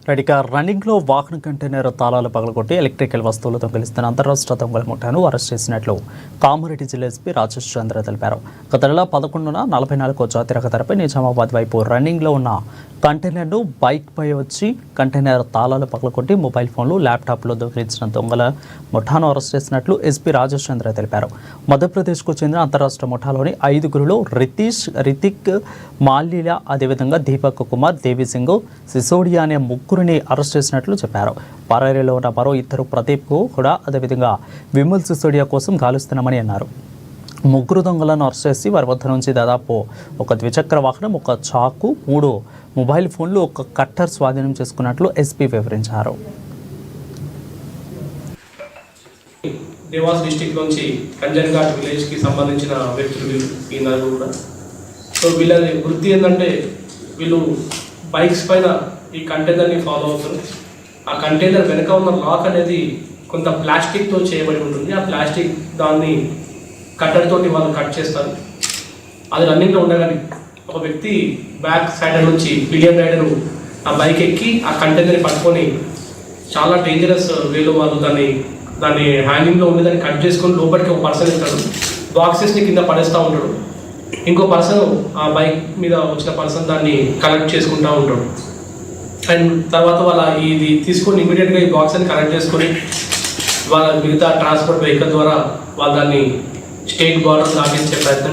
రెడీగా రన్నింగ్లో వాహన కంటైనర్ తాళాలు పగలగొట్టి ఎలక్ట్రికల్ వస్తువులు దొంగిలిస్తున్న అంతరాష్ట్ర దొంగల ముఠాను అరెస్ట్ చేసినట్లు కామారెడ్డి జిల్లా ఎస్పీ రాజేష్ చంద్ర తెలిపారు. గత నెల 11న 44 జాతీయ రహదారిపై నిజామాబాద్ వైపు రన్నింగ్లో ఉన్న కంటైనర్ను బైక్పై వచ్చి కంటైనర్ తాళాలు పగలగొట్టి మొబైల్ ఫోన్లు, ల్యాప్టాప్లు దొంగిలించిన దొంగల ముఠాను అరెస్ట్ చేసినట్లు ఎస్పీ రాజేష్ చంద్ర తెలిపారు. మధ్యప్రదేశ్కు చెందిన అంతరాష్ట్ర ముఠాలోని 5గురిలో రితిక్, మాల్లీల, అదేవిధంగా దీపక్ కుమార్, దేవిసింగ్, సిసోడియా అనే ముగ్గురిని అరెస్ట్ చేసినట్లు చెప్పారు. పరారీలో ఉన్న మరో ఇద్దరు ప్రదీప్కు కూడా అదేవిధంగా విమల్ సిసోడియా కోసం గాలిస్తున్నామని అన్నారు. ముగ్గురు దొంగలను అరెస్ట్ చేసి వారి వద్ద నుంచి దాదాపు ఒక ద్విచక్ర వాహనం, ఒక చాకు, 3 మొబైల్ ఫోన్లు, ఒక కట్టర్ స్వాధీనం చేసుకున్నట్లు ఎస్పీ వివరించారు. దేవాస్ డిస్టిక్ నుంచి కంజన్ఘాట్ విలేజ్కి సంబంధించిన వ్యక్తులు ఈ నలుగురు కూడా. సో వీళ్ళ వృత్తి ఏంటంటే వీళ్ళు బైక్స్ పైన ఈ కంటైనర్ని ఫాలో అవుతారు. ఆ కంటైనర్ వెనక ఉన్న లాక్ అనేది కొంత ప్లాస్టిక్తో చేయబడి ఉంటుంది. ఆ ప్లాస్టిక్ దాన్ని కట్టర్ తోటి వాళ్ళు కట్ చేస్తారు. అది రన్నింగ్లో ఉండగానే ఒక వ్యక్తి బ్యాక్ సైడ్ నుంచి పిలియన్ రైడరు ఆ బైక్ ఎక్కి ఆ కంటైనర్ని పట్టుకొని చాలా డేంజరస్ వేలో వాళ్ళు దాన్ని హ్యాంగింగ్లో ఉండి దాన్ని కట్ చేసుకొని లోపలికి ఒక పర్సన్ ఇస్తాడు. బాక్సెస్ని కింద పడేస్తూ ఉంటాడు. ఇంకో పర్సన్ ఆ బైక్ మీద వచ్చిన పర్సన్ దాన్ని కలెక్ట్ చేసుకుంటూ ఉంటాడు. అండ్ తర్వాత వాళ్ళ ఇది తీసుకొని ఇమీడియట్గా ఈ బాక్స్ని కలెక్ట్ చేసుకొని వాళ్ళ మిగతా ట్రాన్స్పోర్ట్ వెహికల్ ద్వారా వాళ్ళు దాన్ని స్టేట్ బార్డర్ దాటించే ప్రయత్నం